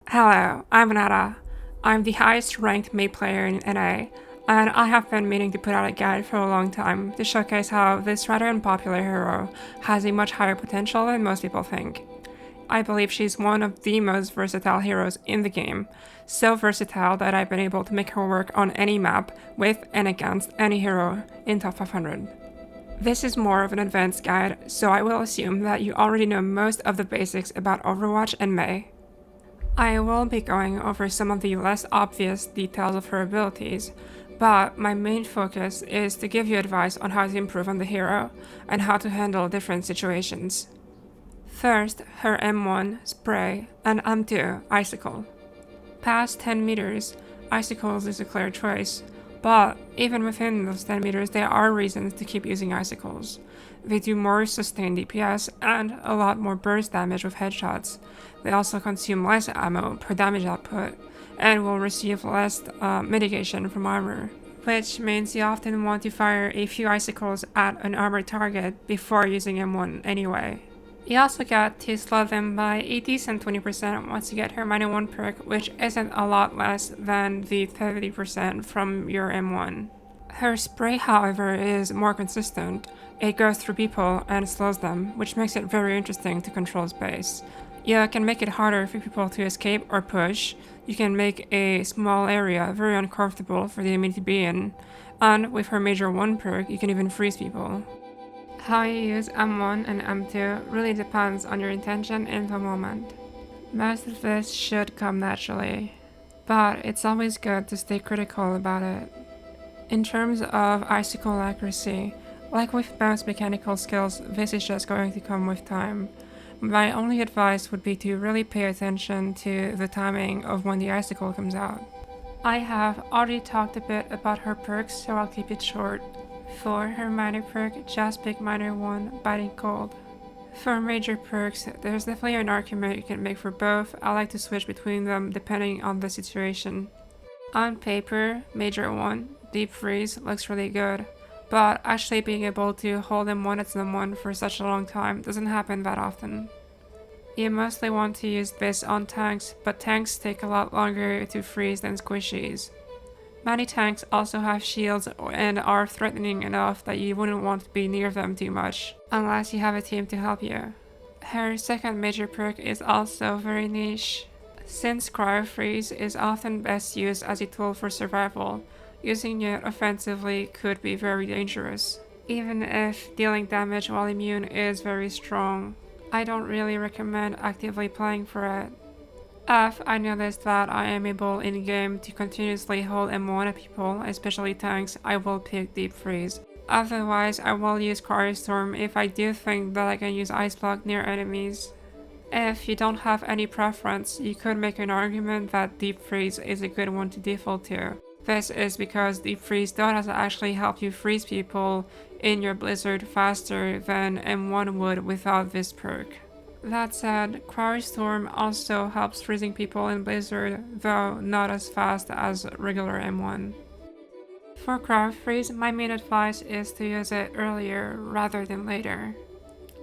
Hello, I'm Nada. I'm the highest ranked Mei player in NA, and I have been meaning to put out a guide for a long time to showcase how this rather unpopular hero has a much higher potential than most people think. I believe she's one of the most versatile heroes in the game, so versatile that I've been able to make her work on any map with and against any hero in top 500. This is more of an advanced guide, so I will assume that you already know most of the basics about Overwatch and Mei. I will be going over some of the less obvious details of her abilities, but my main focus is to give you advice on how to improve on the hero and how to handle different situations. First, her M1, Spray, and M2, Icicle. Past 10 meters, Icicles is a clear choice, but even within those 10 meters there are reasons to keep using Icicles. They do more sustained DPS and a lot more burst damage with headshots. They also consume less ammo per damage output and will receive less mitigation from armor, which means you often want to fire a few Icicles at an armored target before using M1 anyway. You also get to slow them by a decent 20% once you get her -1 perk, which isn't a lot less than the 30% from your M1. Her spray, however, is more consistent. It goes through people and slows them, which makes it very interesting to control space. You can make it harder for people to escape or push. You can make a small area very uncomfortable for the enemy to be in, and with her major 1 perk, you can even freeze people. How you use M1 and M2 really depends on your intention in the moment. Most of this should come naturally, but it's always good to stay critical about it. In terms of Icicle accuracy, like with most mechanical skills, this is just going to come with time. My only advice would be to really pay attention to the timing of when the Icicle comes out. I have already talked a bit about her perks, so I'll keep it short. For her minor perk, just pick minor 1, Biting Cold. For major perks, there's definitely an argument you can make for both. I like to switch between them depending on the situation. On paper, major 1, Deep Freeze looks really good, but actually being able to hold M1 at M1 for such a long time doesn't happen that often. You mostly want to use this on tanks, but tanks take a lot longer to freeze than squishies. Many tanks also have shields and are threatening enough that you wouldn't want to be near them too much, unless you have a team to help you. Her second major perk is also very niche. Since cryo-freeze is often best used as a tool for survival, using it offensively could be very dangerous. Even if dealing damage while immune is very strong, I don't really recommend actively playing for it. If I notice that I am able in-game to continuously hold M1 at people, especially tanks, I will pick Deep Freeze. Otherwise, I will use Cryostorm if I do think that I can use Ice Block near enemies. If you don't have any preference, you could make an argument that Deep Freeze is a good one to default to. This is because Deep Freeze does actually help you freeze people in your blizzard faster than M1 would without this perk. That said, Cryostorm also helps freezing people in Blizzard, though not as fast as regular M1. For cryo-freeze, my main advice is to use it earlier rather than later.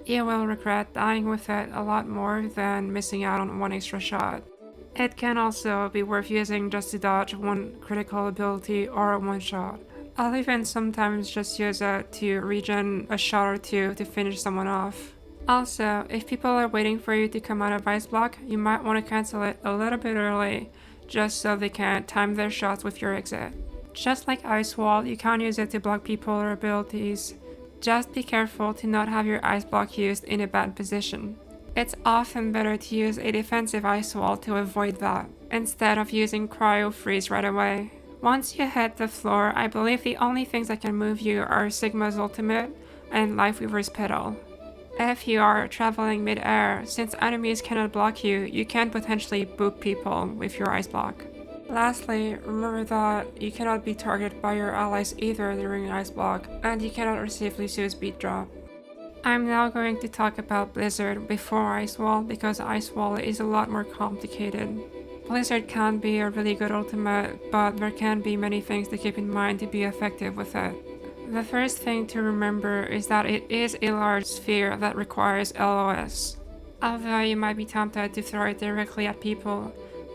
You will regret dying with it a lot more than missing out on one extra shot. It can also be worth using just to dodge one critical ability or a one shot. I'll even sometimes just use it to regen a shot or two to finish someone off. Also, if people are waiting for you to come out of Ice Block, you might want to cancel it a little bit early, just so they can time their shots with your exit. Just like Ice Wall, you can use it to block people or abilities. Just be careful to not have your Ice Block used in a bad position. It's often better to use a defensive Ice Wall to avoid that, instead of using cryo-freeze right away. Once you hit the floor, I believe the only things that can move you are Sigma's ultimate and Lifeweaver's Petal. If you are traveling mid-air, since enemies cannot block you, you can potentially boop people with your Ice Block. Lastly, remember that you cannot be targeted by your allies either during an Ice Block, and you cannot receive Lucio's Beat Drop. I'm now going to talk about Blizzard before Ice Wall because Ice Wall is a lot more complicated. Blizzard can be a really good ultimate, but there can be many things to keep in mind to be effective with it. The first thing to remember is that it is a large sphere that requires LOS. Although you might be tempted to throw it directly at people,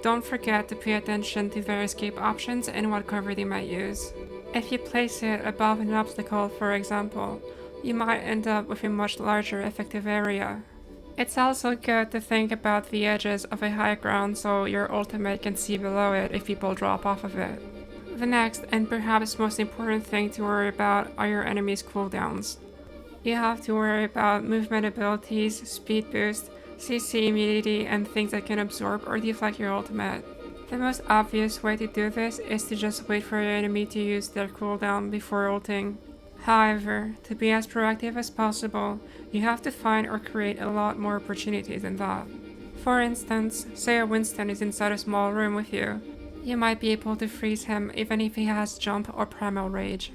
Don't forget to pay attention to their escape options and what cover they might use. If you place it above an obstacle, for example, you might end up with a much larger effective area. It's also good to think about the edges of a high ground so your ultimate can see below it if people drop off of it. The next, and perhaps most important thing to worry about, are your enemies' cooldowns. You have to worry about movement abilities, speed boost, CC immunity, and things that can absorb or deflect your ultimate. The most obvious way to do this is to just wait for your enemy to use their cooldown before ulting. However, to be as proactive as possible, you have to find or create a lot more opportunities than that. For instance, say a Winston is inside a small room with you. You might be able to freeze him even if he has jump or primal rage.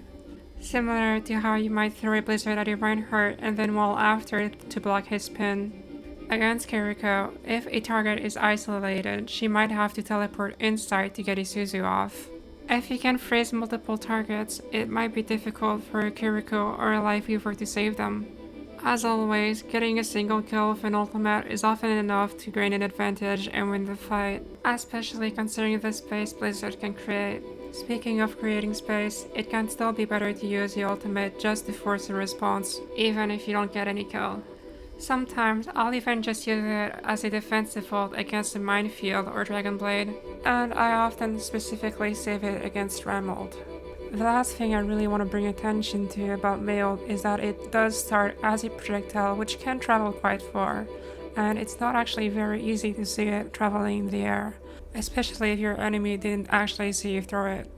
Similar to how you might throw a blizzard at a Reinhardt and then wall after it to block his spin. Against Kiriko, if a target is isolated, she might have to teleport inside to get a Suzu off. If you can freeze multiple targets, it might be difficult for a Kiriko or a Lifeweaver to save them. As always, getting a single kill with an ultimate is often enough to gain an advantage and win the fight, especially considering the space Blizzard can create. Speaking of creating space, it can still be better to use the ultimate just to force a response, even if you don't get any kill. Sometimes I'll even just use it as a defensive ult against a minefield or dragon blade, and I often specifically save it against ram ult. The last thing I really want to bring attention to about Mei ult is that it does start as a projectile which can travel quite far, and it's not actually very easy to see it traveling in the air, especially if your enemy didn't actually see you throw it.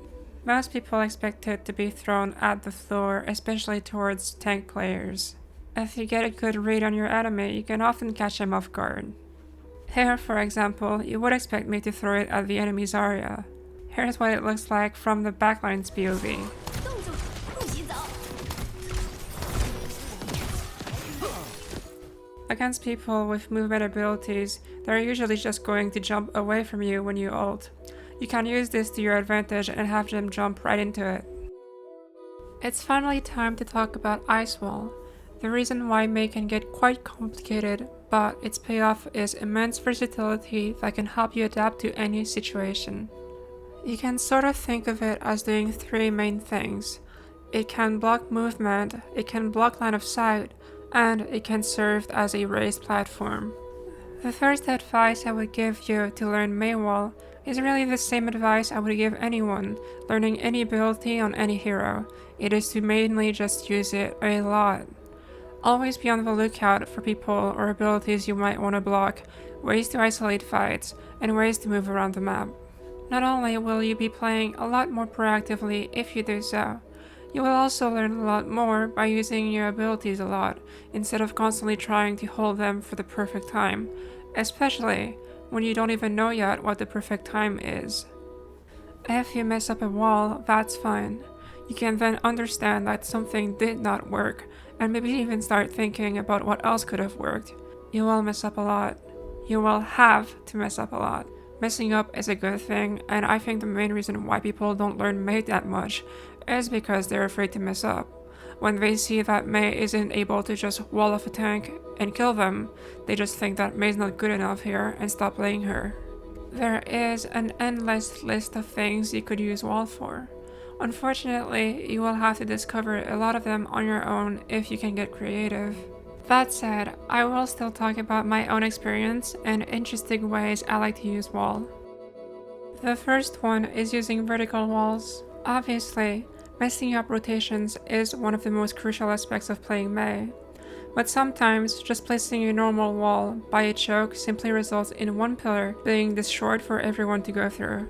Most people expect it to be thrown at the floor, especially towards tank players. If you get a good read on your enemy, you can often catch them off guard. Here, for example, you would expect me to throw it at the enemy's Zarya. Here's what it looks like from the backline's POV. Against people with movement abilities, they're usually just going to jump away from you when you ult. You can use this to your advantage and have them jump right into it. It's finally time to talk about Ice Wall. The reason why Mei can get quite complicated, but its payoff is immense versatility that can help you adapt to any situation. You can sort of think of it as doing three main things. It can block movement, it can block line of sight, and it can serve as a raised platform. The first advice I would give you to learn Mei Wall is really the same advice I would give anyone learning any ability on any hero. It is to mainly just use it a lot. Always be on the lookout for people or abilities you might want to block, ways to isolate fights, and ways to move around the map. Not only will you be playing a lot more proactively if you do so, you will also learn a lot more by using your abilities a lot, instead of constantly trying to hold them for the perfect time, especially when you don't even know yet what the perfect time is. If you mess up a wall, that's fine. You can then understand that something did not work, and maybe even start thinking about what else could have worked. You will mess up a lot. You will have to mess up a lot. Messing up is a good thing, and I think the main reason why people don't learn Mei that much is because they're afraid to mess up. When they see that Mei isn't able to just wall off a tank and kill them, they just think that Mei's not good enough here and stop playing her. There is an endless list of things you could use wall for. Unfortunately, you will have to discover a lot of them on your own if you can get creative. That said, I will still talk about my own experience and interesting ways I like to use wall. The first one is using vertical walls. Obviously, messing up rotations is one of the most crucial aspects of playing Mei, but sometimes just placing a normal wall by a choke simply results in one pillar being destroyed for everyone to go through.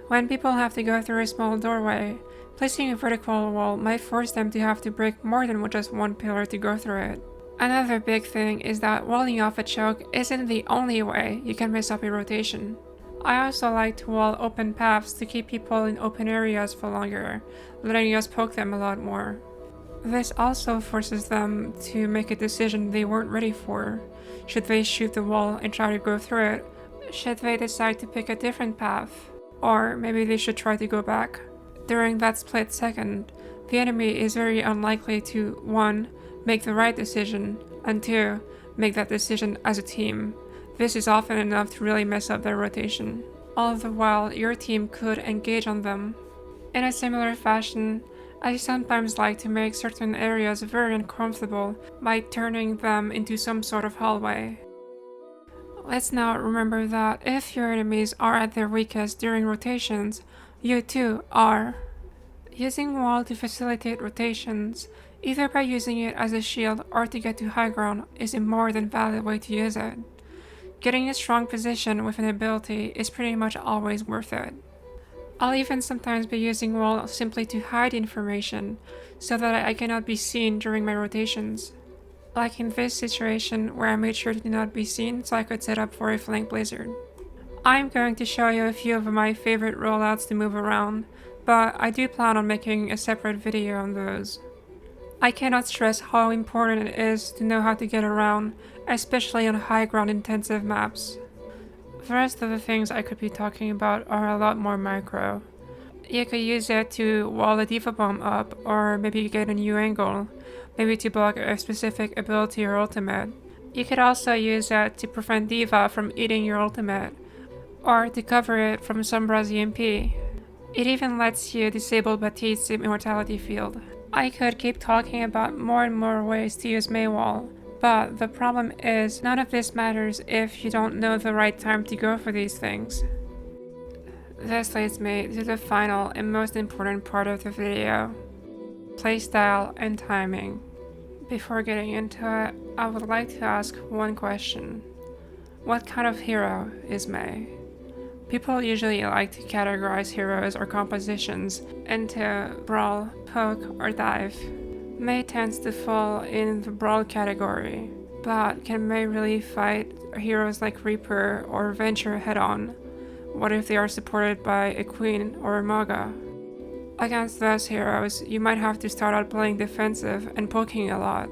When people have to go through a small doorway, placing a vertical wall might force them to have to break more than just one pillar to go through it. Another big thing is that walling off a choke isn't the only way you can mess up a rotation. I also like to wall open paths to keep people in open areas for longer, letting us poke them a lot more. This also forces them to make a decision they weren't ready for. Should they shoot the wall and try to go through it? Should they decide to pick a different path? Or maybe they should try to go back. During that split second, the enemy is very unlikely to 1. Make the right decision, and 2. Make that decision as a team. This is often enough to really mess up their rotation. All the while, your team could engage on them. In a similar fashion, I sometimes like to make certain areas very uncomfortable by turning them into some sort of hallway. Let's now remember that if your enemies are at their weakest during rotations, you too are. Using wall to facilitate rotations, either by using it as a shield or to get to high ground, is a more than valid way to use it. Getting a strong position with an ability is pretty much always worth it. I'll even sometimes be using wall simply to hide information, so that I cannot be seen during my rotations. Like in this situation where I made sure to not be seen so I could set up for a flank blizzard. I'm going to show you a few of my favorite rollouts to move around, but I do plan on making a separate video on those. I cannot stress how important it is to know how to get around, especially on high ground intensive maps. The rest of the things I could be talking about are a lot more micro. You could use it to wall a diva bomb up, or maybe get a new angle, maybe to block a specific ability or ultimate. You could also use it to prevent diva from eating your ultimate, or to cover it from Sombra's EMP. It even lets you disable Batiste's immortality field. I could keep talking about more and more ways to use Maywall, but the problem is none of this matters if you don't know the right time to go for these things. This leads me to the final and most important part of the video: playstyle and timing. Before getting into it, I would like to ask one question. What kind of hero is Mei? People usually like to categorize heroes or compositions into brawl, poke, or dive. Mei tends to fall in the brawl category, but can Mei really fight heroes like Reaper or Venture head-on? What if they are supported by a Queen or a Maga? Against those heroes, you might have to start out playing defensive and poking a lot.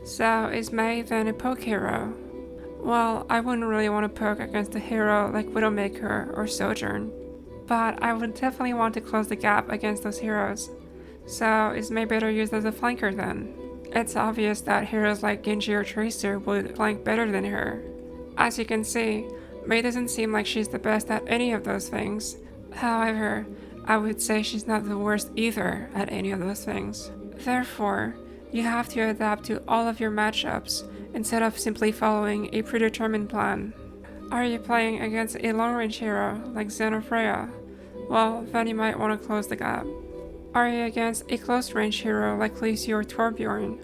So is Mei then a poke hero? Well, I wouldn't really want to poke against a hero like Widowmaker or Sojourn, but I would definitely want to close the gap against those heroes. So is Mei better used as a flanker then? It's obvious that heroes like Genji or Tracer would flank better than her. As you can see, Mei doesn't seem like she's the best at any of those things. However, I would say she's not the worst either at any of those things. Therefore, you have to adapt to all of your matchups instead of simply following a predetermined plan. Are you playing against a long-range hero like Zen or Freya? Well, then you might want to close the gap. Are you against a close-range hero like Lucio or Torbjorn?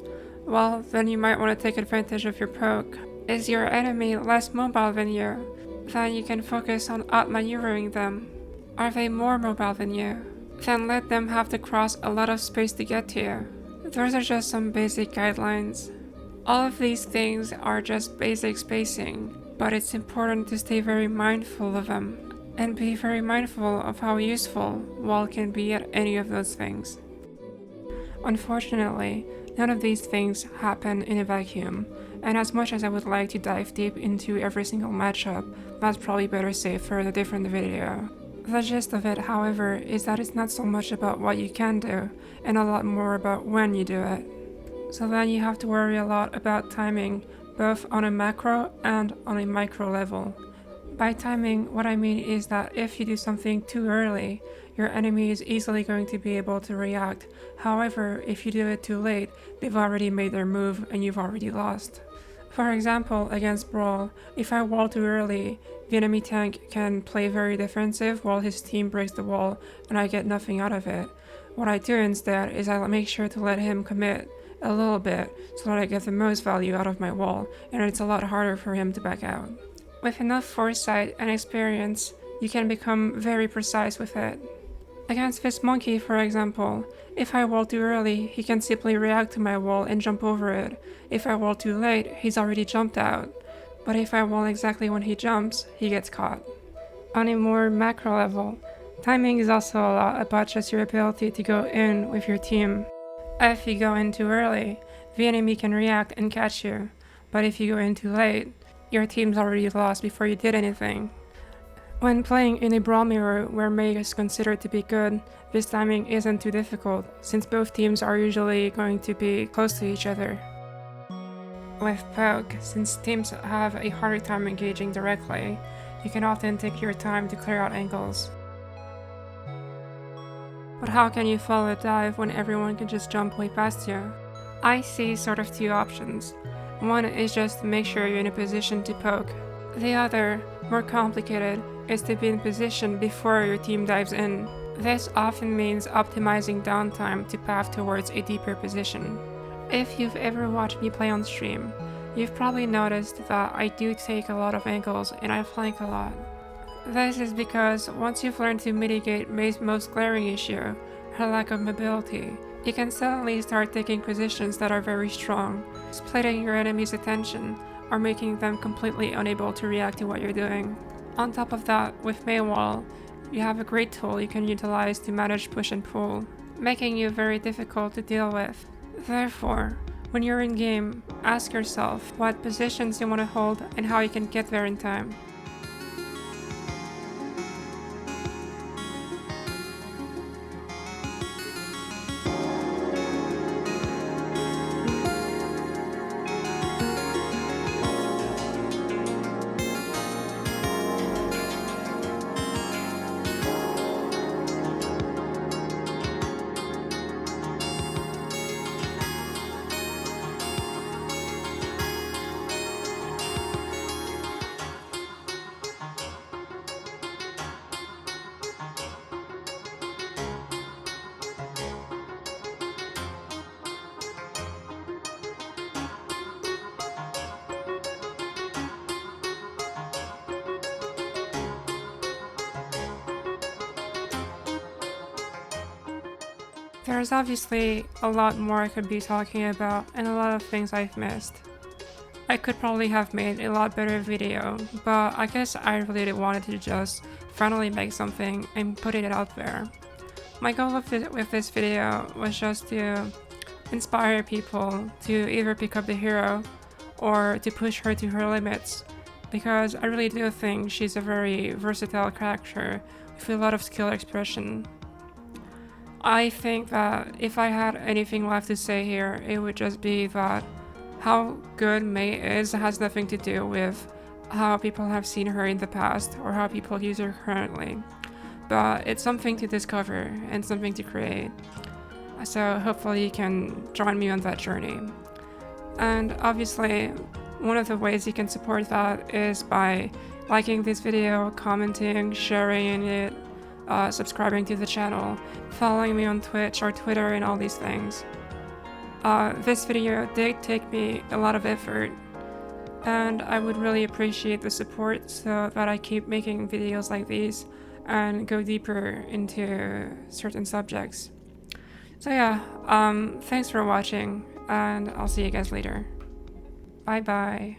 Well, then you might want to take advantage of your poke. Is your enemy less mobile than you? Then you can focus on outmaneuvering them. Are they more mobile than you? Then let them have to cross a lot of space to get to you. Those are just some basic guidelines. All of these things are just basic spacing, but it's important to stay very mindful of them, and be very mindful of how useful wall can be at any of those things. Unfortunately, none of these things happen in a vacuum, and as much as I would like to dive deep into every single matchup, that's probably better saved for a different video. The gist of it, however, is that it's not so much about what you can do, and a lot more about when you do it. So then you have to worry a lot about timing, both on a macro and on a micro level. By timing, what I mean is that if you do something too early, your enemy is easily going to be able to react. However, if you do it too late, they've already made their move and you've already lost. For example, against Brawl, if I wall too early, the enemy tank can play very defensive while his team breaks the wall and I get nothing out of it. What I do instead is I make sure to let him commit a little bit so that I get the most value out of my wall, and it's a lot harder for him to back out. With enough foresight and experience, you can become very precise with it. Against this monkey, for example, if I wall too early, he can simply react to my wall and jump over it. If I wall too late, he's already jumped out. But if I wall exactly when he jumps, he gets caught. On a more macro level, timing is also a lot about just your ability to go in with your team. If you go in too early, the enemy can react and catch you. But if you go in too late, your team's already lost before you did anything. When playing in a brawl mirror where Mei is considered to be good, this timing isn't too difficult, since both teams are usually going to be close to each other. With poke, since teams have a harder time engaging directly, you can often take your time to clear out angles. But how can you follow a dive when everyone can just jump way past you? I see sort of two options. One is just to make sure you're in a position to poke. The other, more complicated, is to be in position before your team dives in. This often means optimizing downtime to path towards a deeper position. If you've ever watched me play on stream, you've probably noticed that I do take a lot of angles and I flank a lot. This is because once you've learned to mitigate May's most glaring issue, her lack of mobility, you can suddenly start taking positions that are very strong, splitting your enemy's attention, or making them completely unable to react to what you're doing. On top of that, with May Wall, you have a great tool you can utilize to manage push and pull, making you very difficult to deal with. Therefore, when you're in game, ask yourself what positions you want to hold and how you can get there in time. There's obviously a lot more I could be talking about and a lot of things I've missed. I could probably have made a lot better video, but I guess I really wanted to just finally make something and put it out there. My goal with this video was just to inspire people to either pick up the hero or to push her to her limits, because I really do think she's a very versatile character with a lot of skill expression. I think that if I had anything left to say here, it would just be that how good May is has nothing to do with how people have seen her in the past or how people use her currently, but it's something to discover and something to create. So hopefully you can join me on that journey. And obviously, one of the ways you can support that is by liking this video, commenting, sharing it, subscribing to the channel, following me on Twitch or Twitter and all these things. This video did take me a lot of effort, and I would really appreciate the support so that I keep making videos like these and go deeper into certain subjects. So yeah, thanks for watching, and I'll see you guys later. Bye bye.